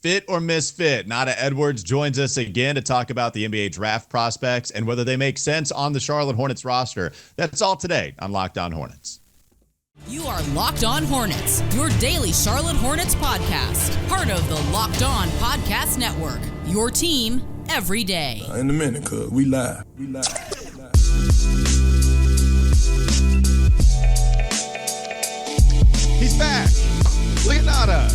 Fit or Misfit. Nata Edwards joins us again to talk about the NBA draft prospects and whether they make sense on the Charlotte Hornets roster. That's all today on Locked On Hornets. You are Locked On Hornets, your daily Charlotte Hornets podcast. Part of the Locked On Podcast Network, your team every day. In a minute, cuz we live. He's back. Look at Nata.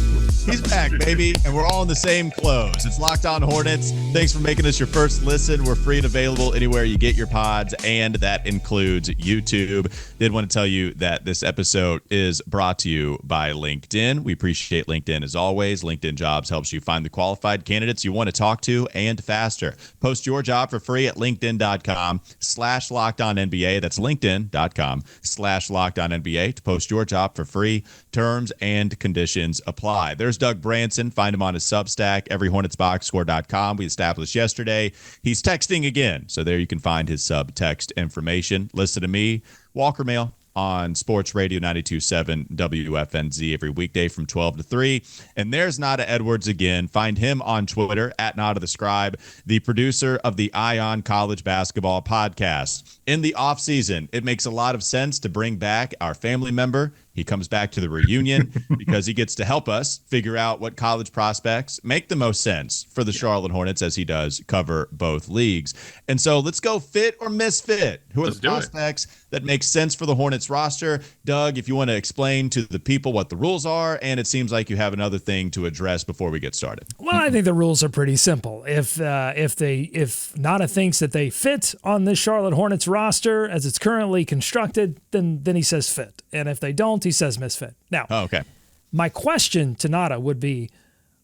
He's back, baby, and we're all in the same clothes. It's Locked On Hornets. Thanks for making us your first listen. We're free and available anywhere you get your pods, and that includes YouTube. Did want to tell you that this episode is brought to you by LinkedIn. We appreciate LinkedIn as always. LinkedIn Jobs helps you find the qualified candidates you want to talk to and faster. Post your job for free at linkedin.com/LockedOnNBA. That's linkedin.com/LockedOnNBA to post your job for free. Terms and conditions apply. There's Doug Branson. Find him on his Substack, everyhornetsboxscore.com. We established yesterday. He's texting again, so there you can find his subtext information. Listen to me, Walker Mail, on Sports Radio 92.7 WFNZ every weekday from 12 to 3. And there's Nata Edwards again. Find him on Twitter, at Nata the Scribe, the producer of the Ion College Basketball Podcast. In the offseason, it makes a lot of sense to bring back our family member. He comes back to the reunion because he gets to help us figure out what college prospects make the most sense for the Charlotte Hornets, as he does cover both leagues. And so let's go fit or misfit. Who are the prospects that make sense for the Hornets roster? Doug, if you want to explain to the people what the rules are, and it seems like you have another thing to address before we get started. Well, I think the rules are pretty simple. If Nata thinks that they fit on this Charlotte Hornets roster as it's currently constructed, then he says fit. And if they don't, he says misfit. Now, my question to Nata would be,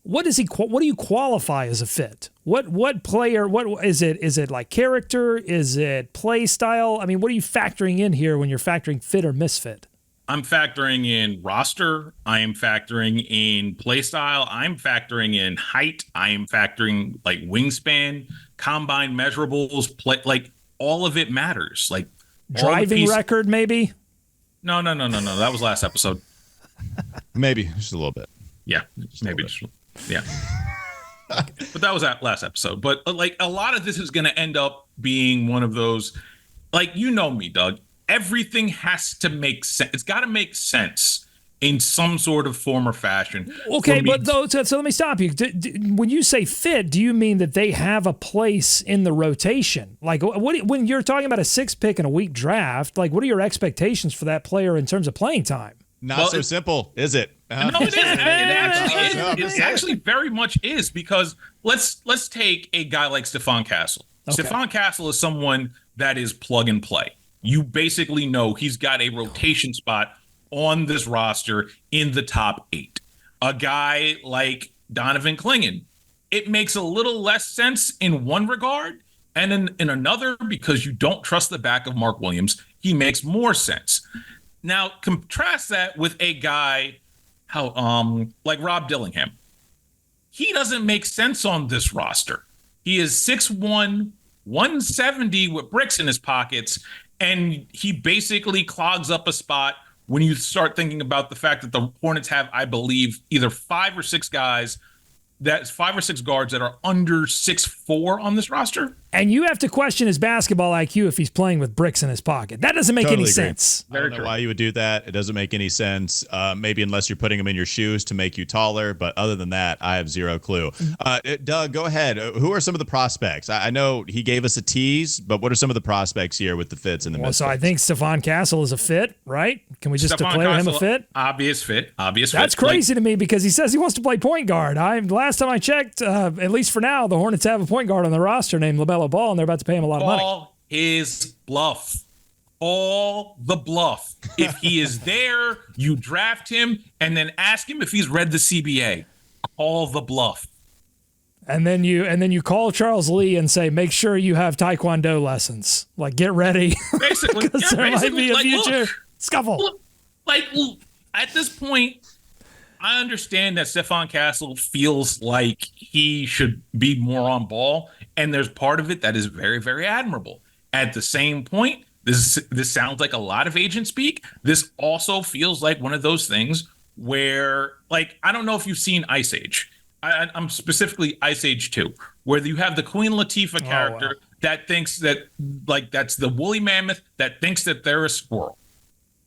what do you qualify as a fit? What player, what is it? Is it like character? Is it play style? I mean, what are you factoring in here when you're factoring fit or misfit? I'm factoring in roster. I am factoring in play style. I'm factoring in height. I am factoring like wingspan, combine measurables, like all of it matters. Like driving record, maybe? No. That was last episode. Maybe just a little bit. Yeah, maybe. Yeah. But that was that last episode. But like a lot of this is going to end up being one of those, like, you know me, Doug. Everything has to make sense. It's got to make sense in some sort of form or fashion. Okay, but so let me stop you. When you say fit, do you mean that they have a place in the rotation? Like, when you're talking about a 6 pick in a weak draft, like, what are your expectations for that player in terms of playing time? Not so simple, is it? No, it is. It actually very much is, because let's take a guy like Stephon Castle. Okay. Stephon Castle is someone that is plug and play. You basically know he's got a rotation spot on this roster in the top 8. A guy like Donovan Clingan, it makes a little less sense in one regard, and in another, because you don't trust the back of Mark Williams, he makes more sense. Now, contrast that with a guy like Rob Dillingham. He doesn't make sense on this roster. He is 6'1", 170 with bricks in his pockets, and he basically clogs up a spot when you start thinking about the fact that the Hornets have, I believe, either 5 or 6 guards that are under 6'4" on this roster. And you have to question his basketball IQ if he's playing with bricks in his pocket. That doesn't make any sense. I don't know why you would do that. It doesn't make any sense, maybe unless you're putting him in your shoes to make you taller. But other than that, I have zero clue. Doug, go ahead. Who are some of the prospects? I know he gave us a tease, but what are some of the prospects here with the fits in the middle? So I think Stephon Castle is a fit, right? Can we just declare him a fit? Obvious fit. That's crazy to me, because he says he wants to play point guard. Last time I checked, at least for now, the Hornets have a point guard on the roster named LaMelo Ball, and they're about to pay him a lot of money. All his bluff. All the bluff. If he is there, you draft him and then ask him if he's read the CBA. All the bluff. And then you call Charles Lee and say, make sure you have Taekwondo lessons. Like, get ready. Basically. Because there might be a future scuffle. At this point, I understand that Stephon Castle feels like he should be more on ball, and there's part of it that is very, very admirable. At the same point, this sounds like a lot of agent speak. This also feels like one of those things where, like, I don't know if you've seen Ice Age. I'm specifically Ice Age 2, where you have the Queen Latifah character that thinks that, like, that's the woolly mammoth that thinks that they're a squirrel.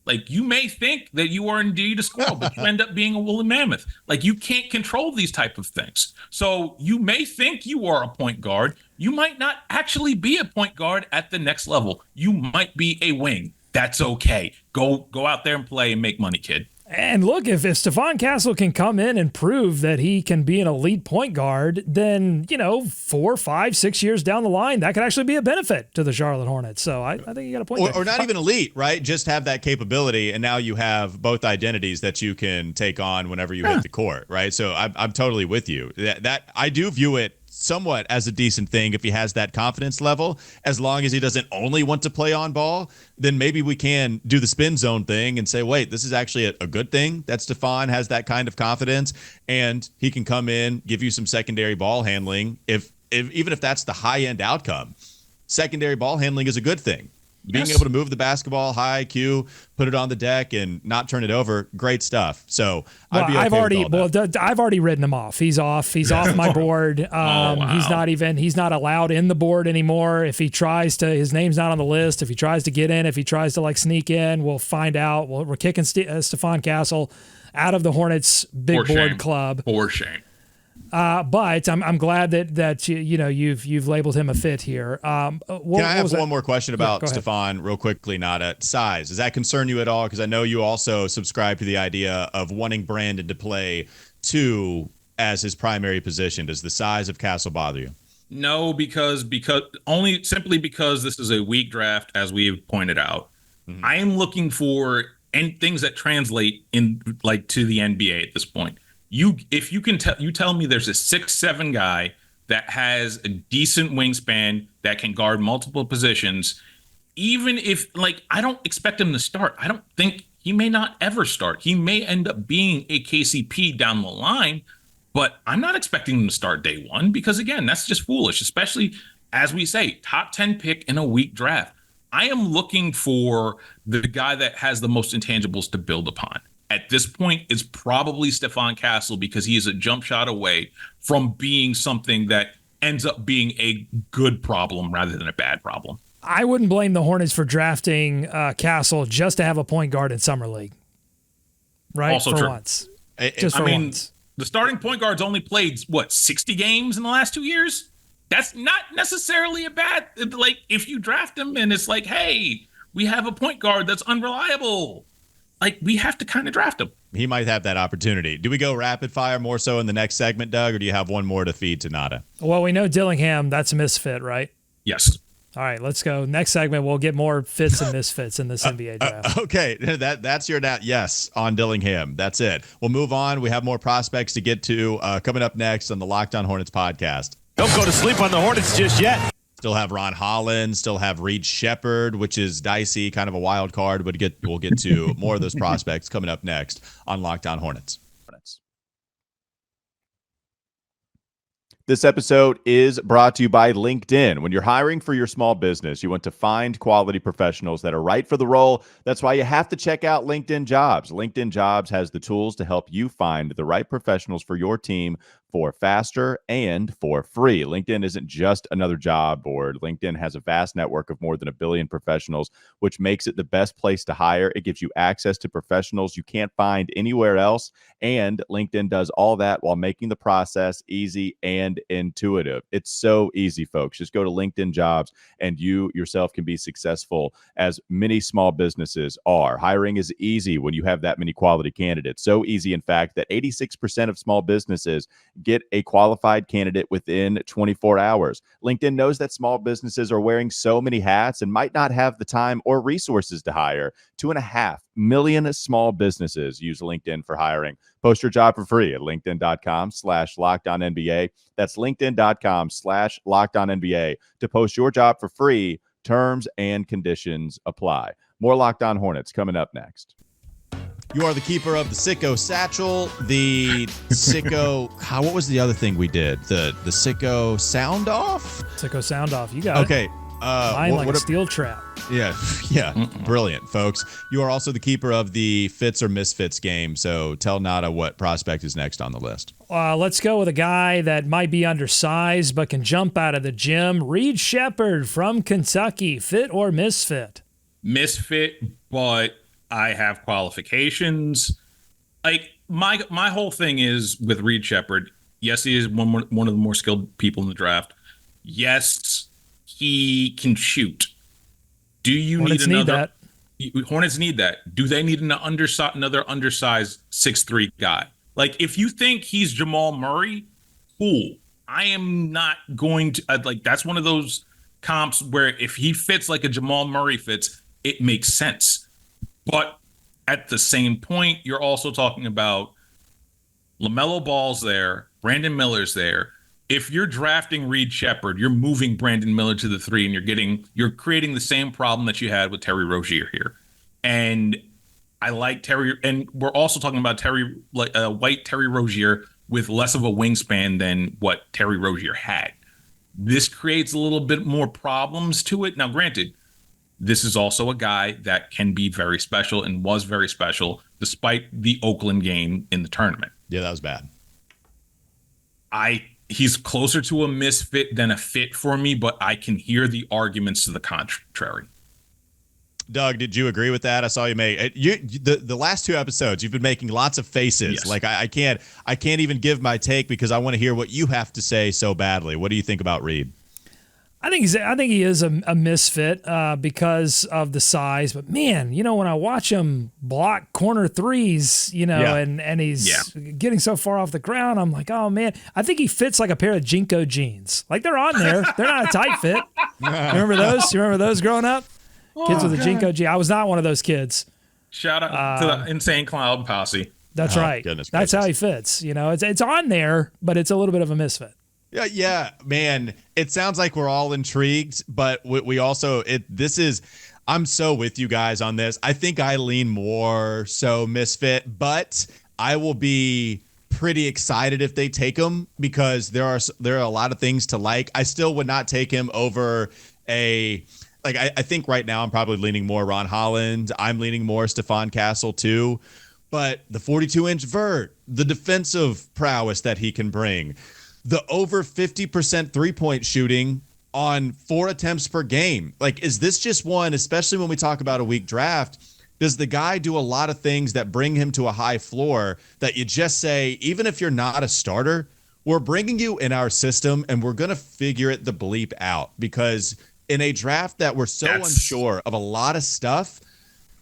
Like, you may think that you are indeed a squirrel, but you end up being a woolly mammoth. Like, you can't control these type of things. So you may think you are a point guard. You might not actually be a point guard at the next level. You might be a wing. That's okay. Go out there and play and make money, kid. And look, if Stephon Castle can come in and prove that he can be an elite point guard, then, 4, 5, 6 years down the line, that could actually be a benefit to the Charlotte Hornets. So I think you got a point there. Or not even elite, right? Just have that capability, and now you have both identities that you can take on whenever you hit the court, right? So I'm totally with you. That I do view it somewhat as a decent thing if he has that confidence level. As long as he doesn't only want to play on ball, then maybe we can do the spin zone thing and say, wait, this is actually a good thing that Stephon has that kind of confidence, and he can come in, give you some secondary ball handling. If even if that's the high end outcome, secondary ball handling is a good thing. Being able to move the basketball, high IQ, put it on the deck, and not turn it over, great stuff. So I'd be okay I've already written him off. He's off. He's off my board. He's not allowed in the board anymore. If he tries to, his name's not on the list. If he tries to get in, if he tries to sneak in, we'll find out. We're kicking Stephon Castle out of the Hornets big board club. For shame. But I'm glad that you've labeled him a fit here. Can I have one more question about Stephon real quickly, Nata? Size. Does that concern you at all? Because I know you also subscribe to the idea of wanting Brandon to play 2 as his primary position. Does the size of Castle bother you? No, because simply because this is a weak draft, as we have pointed out. Mm-hmm. I am looking for things that translate in to the NBA at this point. If you can tell me there's a 6'7" guy that has a decent wingspan that can guard multiple positions, even if I don't expect him to start. I don't think he may not ever start. He may end up being a KCP down the line, but I'm not expecting him to start day one because, again, that's just foolish, especially as we say, top 10 pick in a weak draft. I am looking for the guy that has the most intangibles to build upon. At this point, it's probably Stephon Castle because he is a jump shot away from being something that ends up being a good problem rather than a bad problem. I wouldn't blame the Hornets for drafting Castle just to have a point guard in Summer League. Right? Also for true. Once. Once. The starting point guard's only played, 60 games in the last 2 years? That's not necessarily a bad, if you draft him and it's hey, we have a point guard that's unreliable. We have to kind of draft him. He might have that opportunity. Do we go rapid fire more so in the next segment, Doug, or do you have one more to feed to Nata? Well, we know Dillingham, that's a misfit, right? Yes. All right, let's go. Next segment, we'll get more fits and misfits in this NBA draft. Okay, that's your yes on Dillingham. That's it. We'll move on. We have more prospects to get to coming up next on the Locked On Hornets podcast. Don't go to sleep on the Hornets just yet. Still have Ron Holland, still have Reed Sheppard, which is dicey, kind of a wild card, but we'll get to more of those prospects coming up next on Locked On Hornets. This episode is brought to you by LinkedIn. When you're hiring for your small business, you want to find quality professionals that are right for the role. That's why you have to check out LinkedIn Jobs. LinkedIn Jobs has the tools to help you find the right professionals for your team for faster and for free. LinkedIn isn't just another job board. LinkedIn has a vast network of more than 1 billion professionals, which makes it the best place to hire. It gives you access to professionals you can't find anywhere else. And LinkedIn does all that while making the process easy and intuitive. It's so easy, folks. Just go to LinkedIn Jobs and you yourself can be successful, as many small businesses are. Hiring is easy when you have that many quality candidates. So easy, in fact, that 86% of small businesses get a qualified candidate within 24 hours. LinkedIn knows that small businesses are wearing so many hats and might not have the time or resources to hire. 2.5 million small businesses use LinkedIn for hiring. Post your job for free at linkedin.com/LockedOnNBA. That's linkedin.com/LockedOnNBA to post your job for free. Terms and conditions apply. More Locked On Hornets coming up next. You are the keeper of the Sicko Satchel, the Sicko. What was the other thing we did? The Sicko Sound Off? Sicko Sound Off. You got it. Okay. Mine like a steel trap. Yeah. Brilliant, folks. You are also the keeper of the Fits or Misfits game. So tell Nata what prospect is next on the list. let's go with a guy that might be undersized but can jump out of the gym. Reed Sheppard from Kentucky, fit or misfit? Misfit, but I have qualifications. Like my whole thing is with Reed Sheppard. Yes, he is one of the more skilled people in the draft. Yes, he can shoot. Do you Hornets need another? Hornets need that. Do they need another undersized 6'3" guy? Like, if you think he's Jamal Murray, cool. I am not going to that's one of those comps where if he fits like a Jamal Murray fits, it makes sense. But at the same point, you're also talking about LaMelo Ball's there, Brandon Miller's there. If you're drafting Reed Sheppard, you're moving Brandon Miller to the 3, and you're creating the same problem that you had with Terry Rozier here. And I like Terry, and we're also talking about white Terry Rozier with less of a wingspan than what Terry Rozier had. This creates a little bit more problems to it. Now, granted, this is also a guy that can be very special and was very special despite the Oakland game in the tournament. Yeah, that was bad. He's closer to a misfit than a fit for me, but I can hear the arguments to the contrary. Doug, did you agree with that? I saw you make the last 2 episodes. You've been making lots of faces. Yes. Like I can't even give my take because I want to hear what you have to say so badly. What do you think about Reed? I think he is a misfit because of the size. But man, when I watch him block corner threes, and he's getting so far off the ground, I'm like, oh man, I think he fits like a pair of Jinko jeans. Like they're on there, they're not a tight fit. Remember those? You remember those growing up? Kids with a Jinko jean. I was not one of those kids. Shout out to the Insane Cloud Posse. That's right. That's how he fits. It's on there, but it's a little bit of a misfit. Yeah, man. It sounds like we're all intrigued, but we also I'm so with you guys on this. I think I lean more so misfit, but I will be pretty excited if they take him because there are a lot of things to like. I still would not take him over I think right now I'm probably leaning more Ron Holland. I'm leaning more Stephon Castle too, but the 42-inch vert, the defensive prowess that he can bring, the over 50% three-point shooting on 4 attempts per game. Like, is this just one, especially when we talk about a weak draft, does the guy do a lot of things that bring him to a high floor that you just say, even if you're not a starter, we're bringing you in our system and we're going to figure it the bleep out? Because in a draft that we're so unsure of a lot of stuff,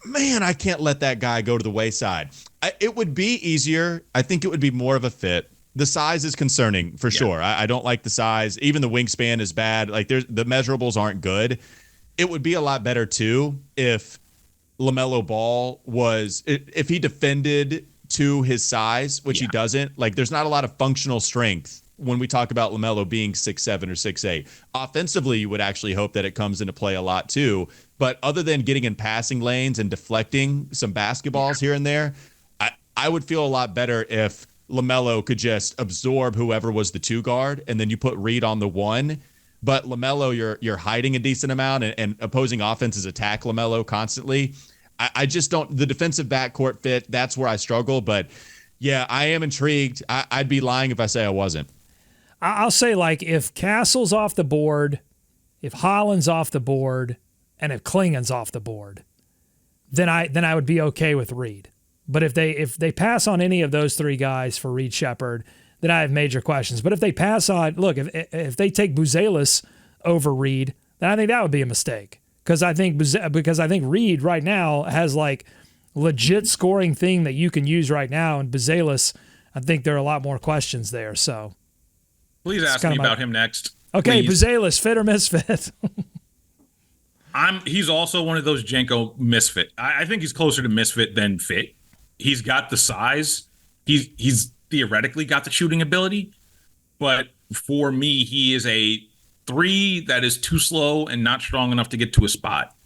man, I can't let that guy go to the wayside. It would be easier. I think it would be more of a fit. The size is concerning for sure. I don't like the size. Even the wingspan is bad. Like the measurables aren't good. It would be a lot better too if LaMelo Ball if he defended to his size, which he doesn't. Like there's not a lot of functional strength when we talk about LaMelo being 6'7" or 6'8". Offensively, you would actually hope that it comes into play a lot too. But other than getting in passing lanes and deflecting some basketballs here and there, I would feel a lot better if LaMelo could just absorb whoever was the 2 guard, and then you put Reed on the 1. But LaMelo, you're hiding a decent amount, and opposing offenses attack LaMelo constantly. I just don't. The defensive backcourt fit, that's where I struggle. But yeah, I am intrigued. I'd be lying if I say I wasn't. I'll say, like, if Castle's off the board, if Holland's off the board, and if Klingen's off the board, then I would be okay with Reed. But if they pass on any of those 3 guys for Reed Sheppard, then I have major questions. But if they pass on, look, if they take Buzelis over Reed, then I think that would be a mistake. Because I think Reed right now has like legit scoring thing that you can use right now, and Buzelis, I think there are a lot more questions there. So please ask me about him next. Okay, please. Buzelis, fit or misfit? He's also one of those Jenko misfit. I think he's closer to misfit than fit. He's got the size. He's theoretically got the shooting ability, but for me, he is a 3 that is too slow and not strong enough to get to a spot.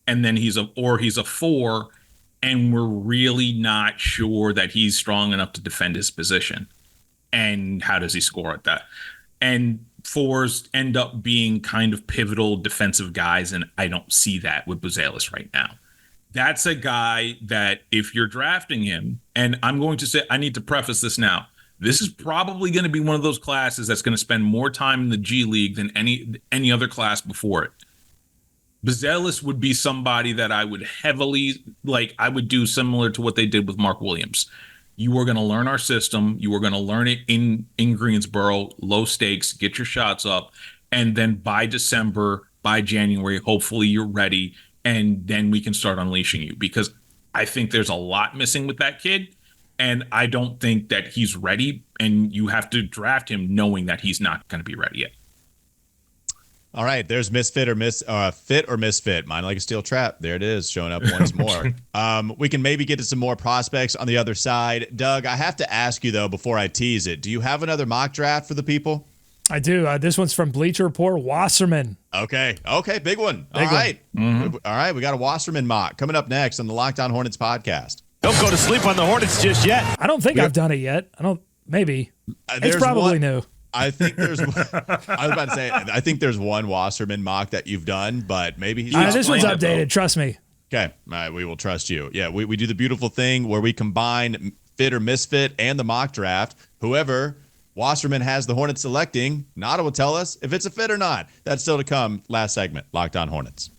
And then he's a 4, and we're really not sure that he's strong enough to defend his position. And how does he score at that? And 4s end up being kind of pivotal defensive guys, and I don't see that with Buzelis right now. That's a guy that if you're drafting him, and I'm going to say, I need to preface this now, this is probably going to be one of those classes that's going to spend more time in the G League than any other class before it. Buzelis would be somebody that I would heavily, I would do similar to what they did with Mark Williams. You are going to learn our system. You are going to learn it in Greensboro, low stakes, get your shots up. And then by December, by January, hopefully you're ready. And then we can start unleashing you, because I think there's a lot missing with that kid. And I don't think that he's ready. And you have to draft him knowing that he's not going to be ready yet. All right, there's Misfit or Fit or Misfit. Mine like a steel trap. There it is, showing up once more. We can maybe get to some more prospects on the other side. Doug, I have to ask you, though, before I tease it, do you have another mock draft for the people? I do. This one's from Bleacher Report, Wasserman. Okay, big one. All right. Mm-hmm. All right, we got a Wasserman mock coming up next on the Locked On Hornets podcast. Don't go to sleep on the Hornets just yet. I don't think I've done it yet. Maybe. It's probably new. I think there's. I was about to say. I think there's one Wasserman mock that you've done, but maybe he's. This one's updated. Trust me. Okay, all right, we will trust you. Yeah, we do the beautiful thing where we combine Fit or Misfit and the mock draft. Whoever Wasserman has the Hornets selecting, Nata will tell us if it's a fit or not. That's still to come. Last segment, Locked On Hornets.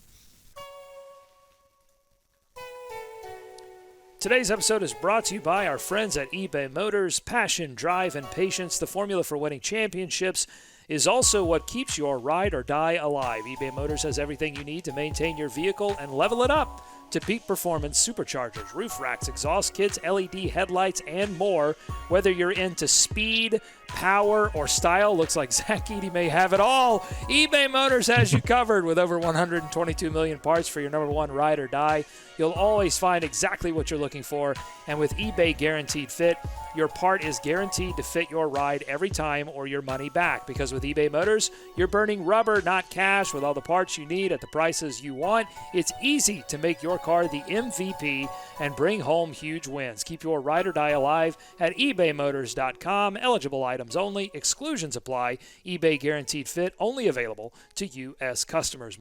Today's episode is brought to you by our friends at eBay Motors. Passion, drive, and patience, the formula for winning championships, is also what keeps your ride or die alive. eBay Motors has everything you need to maintain your vehicle and level it up to peak performance: superchargers, roof racks, exhaust kits, LED headlights, and more. Whether you're into speed, power, or style, looks like Zach Eady may have it all. eBay Motors has you covered with over 122 million parts for your number one ride or die. You'll always find exactly what you're looking for, and with eBay Guaranteed Fit, your part is guaranteed to fit your ride every time or your money back. Because with eBay Motors, you're burning rubber, not cash. With all the parts you need at the prices you want, it's easy to make your car the MVP and bring home huge wins. Keep your ride or die alive at ebaymotors.com. Eligible items only. Exclusions apply. eBay Guaranteed Fit only available to U.S. customers.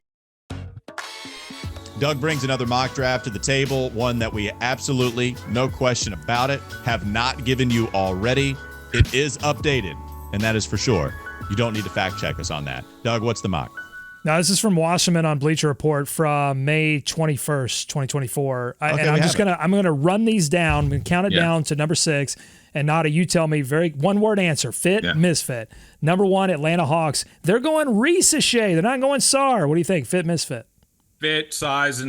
Doug brings another mock draft to the table, one that we absolutely, no question about it, have not given you already. It is updated, and that is for sure. You don't need to fact check us on that. Doug, what's the mock? Now, this is from Wasserman on Bleacher Report from May 21st, 2024. I'm going to run these down. I'm going to count it down to number 6. And Nata, you tell me one-word answer: fit, misfit. Number 1, Atlanta Hawks. They're going Reese Shea. They're not going Sar. What do you think? Fit, misfit? Fit, size,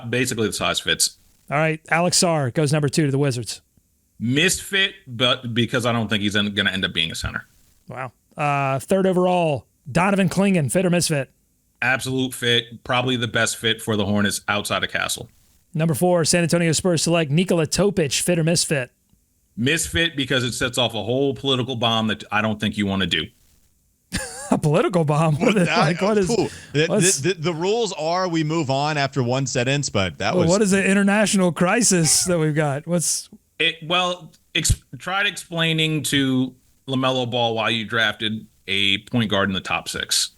basically the size fits. All right, Alex Sarr goes number 2 to the Wizards. Misfit, but because I don't think he's going to end up being a center. Wow. 3rd overall, Donovan Clingan, fit or misfit? Absolute fit, probably the best fit for the Hornets outside of Castle. Number 4, San Antonio Spurs select Nikola Topic, fit or misfit? Misfit, because it sets off a whole political bomb that I don't think you want to do. A political bomb? The rules are we move on after one sentence, but what is the international crisis that we've got? Tried explaining to LaMelo Ball why you drafted a point guard in the top 6.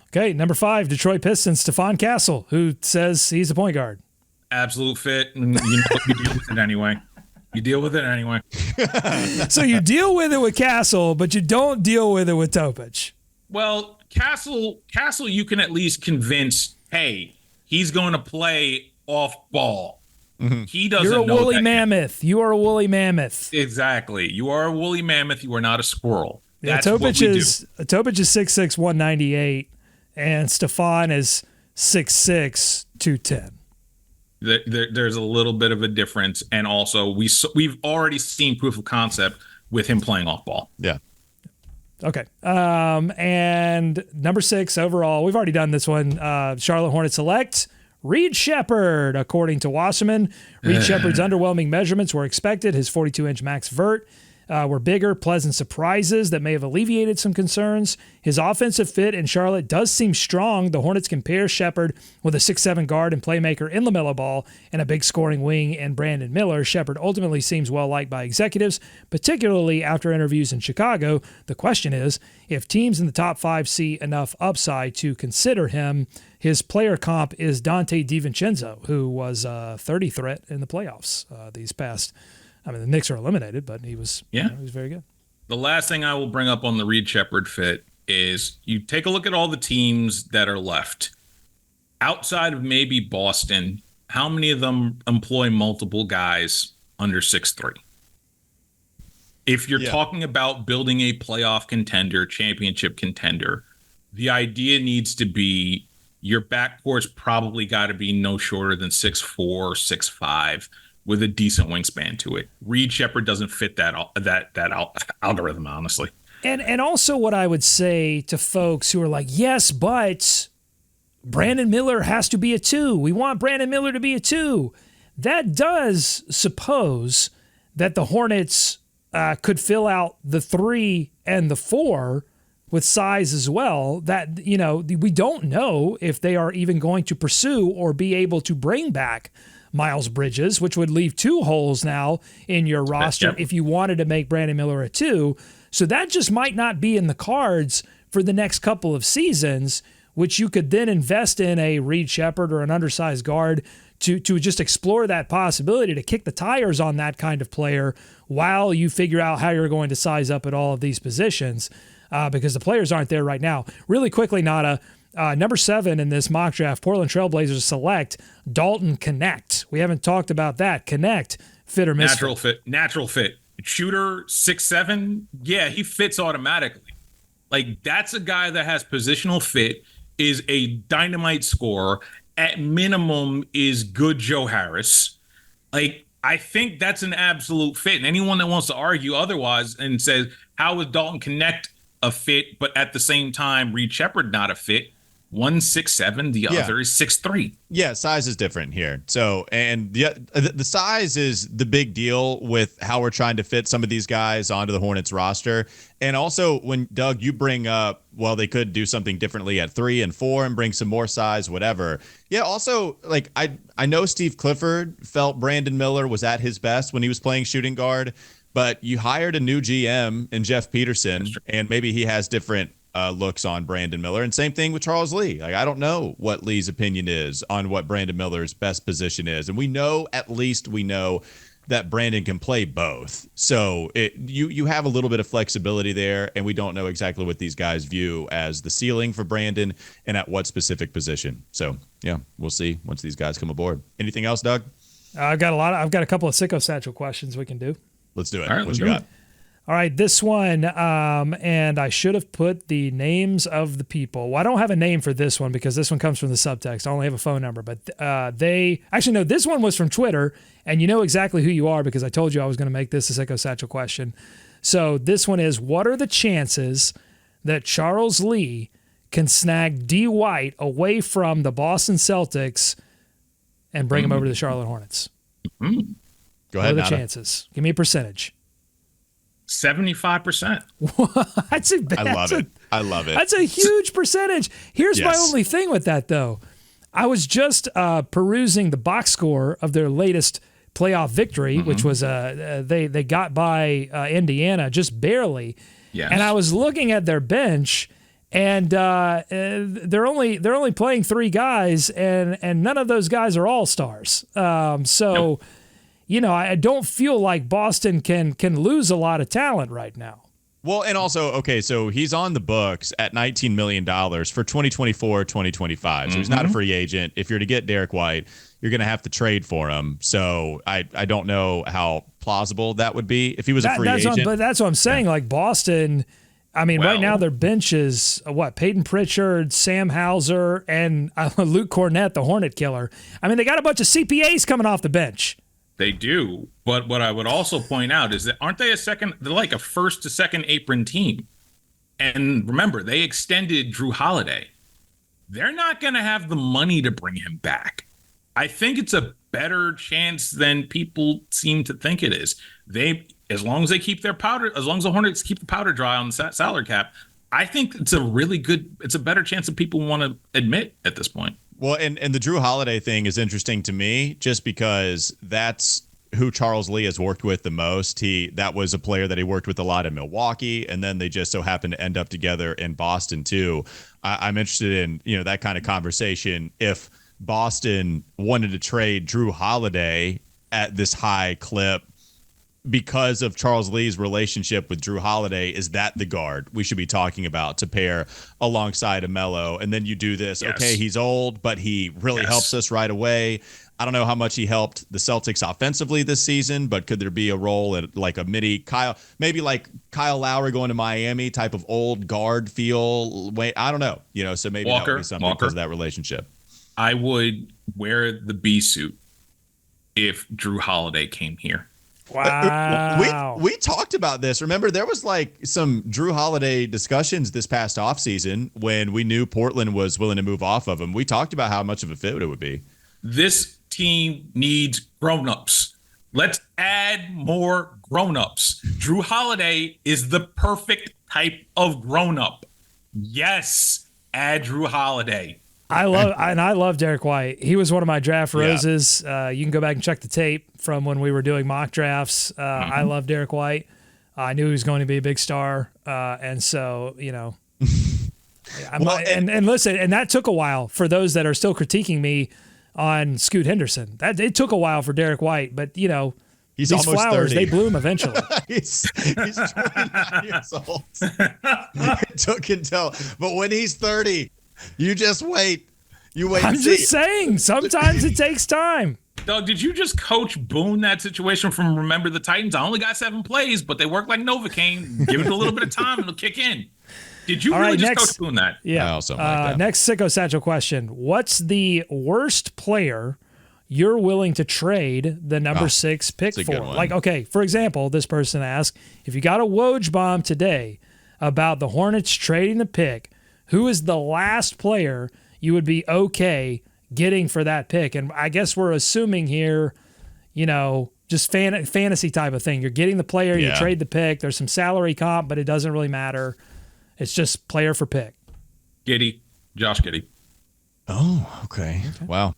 Okay, number 5, Detroit Pistons, Stephon Castle, who says he's a point guard. Absolute fit. You deal with it anyway. So you deal with it with Castle, but you don't deal with it with Topic. Well, Castle, you can at least convince, hey, he's going to play off ball. Mm-hmm. He doesn't know. You're a woolly mammoth. You are a woolly mammoth. Exactly. You are a woolly mammoth. You are not a squirrel. That's what we do. Topic is 6'6", 198, and Stephon is 6'6", 210. There's a little bit of a difference, and also we've already seen proof of concept with him playing off ball. Yeah. Okay. And number 6 overall, we've already done this one. Charlotte Hornets select Reed Sheppard, according to Wasserman. Reed Sheppard's underwhelming measurements were expected. His 42-inch max vert were bigger, pleasant surprises that may have alleviated some concerns. His offensive fit in Charlotte does seem strong. The Hornets can pair Sheppard with a 6'7" guard and playmaker in LaMelo Ball and a big scoring wing in Brandon Miller. Sheppard ultimately seems well-liked by executives, particularly after interviews in Chicago. The question is, if teams in the top 5 see enough upside to consider him. His player comp is Dante DiVincenzo, who was a 30 threat in the playoffs these past I mean, the Knicks are eliminated, but he was he was very good. The last thing I will bring up on the Reed Sheppard fit is you take a look at all the teams that are left. Outside of maybe Boston, how many of them employ multiple guys under 6'3"? If you're talking about building a playoff contender, championship contender, the idea needs to be your backcourt's probably got to be no shorter than 6'4", 6'5", with a decent wingspan to it. Reed Sheppard doesn't fit that algorithm, honestly. And also what I would say to folks who are like, yes, but Brandon Miller has to be a 2. We want Brandon Miller to be a 2. That does suppose that the Hornets could fill out the 3 and the 4 with size as well. That, we don't know if they are even going to pursue or be able to bring back Miles Bridges, which would leave 2 holes now in your roster if you wanted to make Brandon Miller a 2. So that just might not be in the cards for the next couple of seasons, which you could then invest in a Reed Sheppard or an undersized guard to just explore that possibility to kick the tires on that kind of player while you figure out how you're going to size up at all of these positions because the players aren't there right now. Really quickly, Nata, number 7 in this mock draft, Portland Trailblazers select Dalton Connect. We haven't talked about that. Connect, fit or misfit? Natural fit. Shooter, 6'7". Yeah, he fits automatically. Like, that's a guy that has positional fit, is a dynamite scorer, at minimum is good Joe Harris. Like, I think that's an absolute fit. And anyone that wants to argue otherwise and says, how is Dalton Connect a fit, but at the same time, Reed Sheppard not a fit? One's 6'7", the other is 6'3". Yeah, size is different here. So, and the size is the big deal with how we're trying to fit some of these guys onto the Hornets roster. And also, when Doug, you bring up, well, they could do something differently at 3 and 4 and bring some more size, whatever. Yeah, also, like, I know Steve Clifford felt Brandon Miller was at his best when he was playing shooting guard, but you hired a new GM in Jeff Peterson, and maybe he has different looks on Brandon Miller, and same thing with Charles Lee. Like, I don't know what Lee's opinion is on what Brandon Miller's best position is, and we know that Brandon can play both. So you have a little bit of flexibility there, and we don't know exactly what these guys view as the ceiling for Brandon and at what specific position. So yeah, we'll see once these guys come aboard. Anything else, Doug? I've got a couple of Sicko Satchel questions we can do. Let's do it. All right, what you got? All right, this one, and I should have put the names of the people. Well, I don't have a name for this one because this one comes from the subtext. I only have a phone number, but this one was from Twitter, and you know exactly who you are because I told you I was going to make this a Sicko Satchel question. So this one is, what are the chances that Charles Lee can snag D. White away from the Boston Celtics and bring him over to the Charlotte Hornets? Go ahead, what are the Nata. chances? Give me a percentage. 75%. I love it. That's a huge percentage. Here's my only thing with that, though. I was just perusing the box score of their latest playoff victory, which was they got by Indiana just barely. Yes. And I was looking at their bench, and they're only playing 3 guys, and none of those guys are all-stars. Nope. I don't feel like Boston can lose a lot of talent right now. Well, and also, okay, so he's on the books at $19 million for 2024, 2025. So he's not a free agent. If you're to get Derek White, you're going to have to trade for him. So I don't know how plausible that would be if he was a free agent. But that's what I'm saying. Like Boston, I mean, right now their bench is Peyton Pritchard, Sam Hauser, and Luke Cornett, the Hornet killer. I mean, they got a bunch of CPAs coming off the bench. They do, but what I would also point out is that aren't they they're like a first to second apron team. And remember, they extended Drew Holiday. They're not going to have the money to bring him back. I think it's a better chance than people seem to think it is. As long as they keep their powder, as long as the Hornets keep the powder dry on the salary cap, I think it's a better chance than people want to admit at this point. Well, and the Drew Holiday thing is interesting to me just because that's who Charles Lee has worked with the most. That was a player that he worked with a lot in Milwaukee, and then they just so happened to end up together in Boston too. I'm interested in that kind of conversation. If Boston wanted to trade Drew Holiday at this high clip, because of Charles Lee's relationship with Drew Holiday, is that the guard we should be talking about to pair alongside a Melo? And then you do this. Yes. Okay, he's old, but he really helps us right away. I don't know how much he helped the Celtics offensively this season, but could there be a role at like a mini Kyle, maybe like Kyle Lowry going to Miami type of old guard feel? Wait, I don't know. So maybe that would be something because of that relationship. I would wear the B suit if Drew Holiday came here. Wow. We talked about this. Remember, there was like some Drew Holiday discussions this past offseason when we knew Portland was willing to move off of him. We talked about how much of a fit it would be. This team needs grown-ups. Let's add more grown-ups. Drew Holiday is the perfect type of grown-up. Yes, add Drew Holiday. I love Derek White. He was one of my draft roses. You can go back and check the tape from when we were doing mock drafts. I love Derek White. I knew he was going to be a big star, and so and listen, and that took a while for those that are still critiquing me on Scoot Henderson. It took a while for Derek White, but he's these almost flowers 30. They bloom eventually. he's 29 years old. It took until, but when he's 30. You just wait. You wait. I'm just saying, sometimes it takes time. Doug, did you just Coach Boone that situation from Remember the Titans? I only got 7 plays, but they work like Novocaine. Give it a little bit of time and it'll kick in. Did you really just Coach Boone that? Yeah. Like that. Next Sicko Satchel question. What's the worst player you're willing to trade the number 6 pick for? Like, okay, for example, this person asked, if you got a Woj bomb today about the Hornets trading the pick, who is the last player you would be okay getting for that pick? And I guess we're assuming here, just fantasy type of thing. You're getting the player, you trade the pick. There's some salary comp, but it doesn't really matter. It's just player for pick. Josh Giddey. Oh, okay. Wow.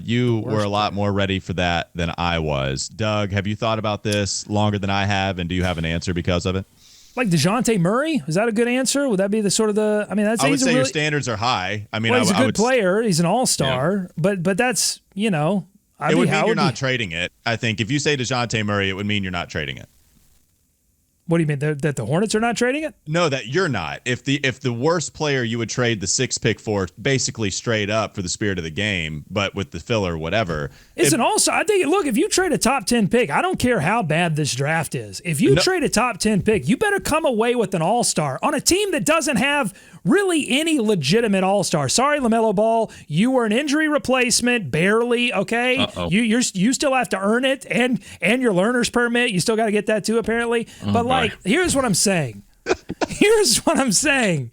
You were a lot more ready for that than I was. Doug, have you thought about this longer than I have, and do you have an answer because of it? Like DeJounte Murray? Is that a good answer? Would that be the sort of the? I mean, that's. I would say your standards are high. I mean, he's a good player. He's an all-star, but that's it would mean you're not trading it. I think if you say DeJounte Murray, it would mean you're not trading it. What do you mean that the Hornets are not trading it? No, that you're not. If the worst player you would trade the 6th pick for, basically straight up for the spirit of the game, but with the filler, whatever. Isn't also, I think, look, if you trade a top 10 pick, I don't care how bad this draft is. If you trade a top 10 pick, you better come away with an all-star on a team that doesn't have really any legitimate all-star. Sorry, LaMelo Ball, you were an injury replacement, barely, okay? Uh-oh. You still have to earn it, and your learner's permit, you still got to get that too, apparently. But here's what I'm saying. Here's what I'm saying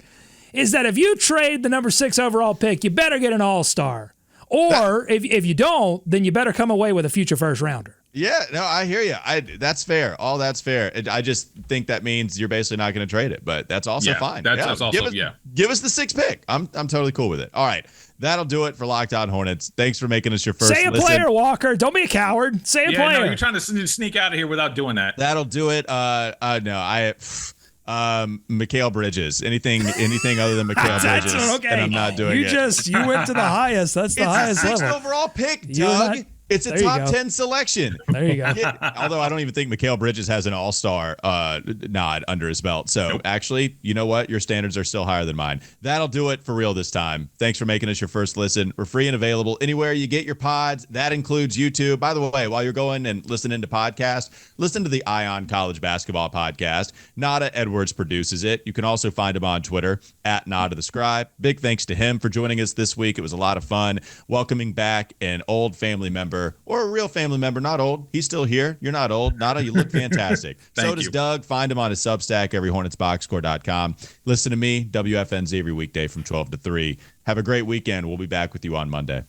is that if you trade the number 6 overall pick, you better get an all-star. Or if you don't, then you better come away with a future first rounder. Yeah, no, I hear you. That's fair. All that's fair. I just think that means you're basically not going to trade it, but that's also fine. That's also give us the 6th pick. I'm totally cool with it. All right. That'll do it for Locked On Hornets. Thanks for making us your first listen. Say a player, Walker. Don't be a coward. Say a player. No, you're trying to sneak out of here without doing that. That'll do it. Mikal Bridges. Anything other than Mikal Bridges. Okay. And I'm not doing it. You went to the highest. That's the highest level. It's a 6th overall pick, Doug. It's a top 10 selection. There you go. Although I don't even think Mikal Bridges has an all-star nod under his belt. So actually, you know what? Your standards are still higher than mine. That'll do it for real this time. Thanks for making us your first listen. We're free and available anywhere you get your pods. That includes YouTube. By the way, while you're going and listening to podcasts, listen to the Ion College Basketball Podcast. Nata Edwards produces it. You can also find him on Twitter at Nata the Scribe. Big thanks to him for joining us this week. It was a lot of fun welcoming back an old family member or a real family member. Not old. He's still here. You're not old. Nata, you look fantastic. So does Doug. Find him on his Substack, everyhornetsboxscore.com. Listen to me, WFNZ, every weekday from 12 to 3. Have a great weekend. We'll be back with you on Monday.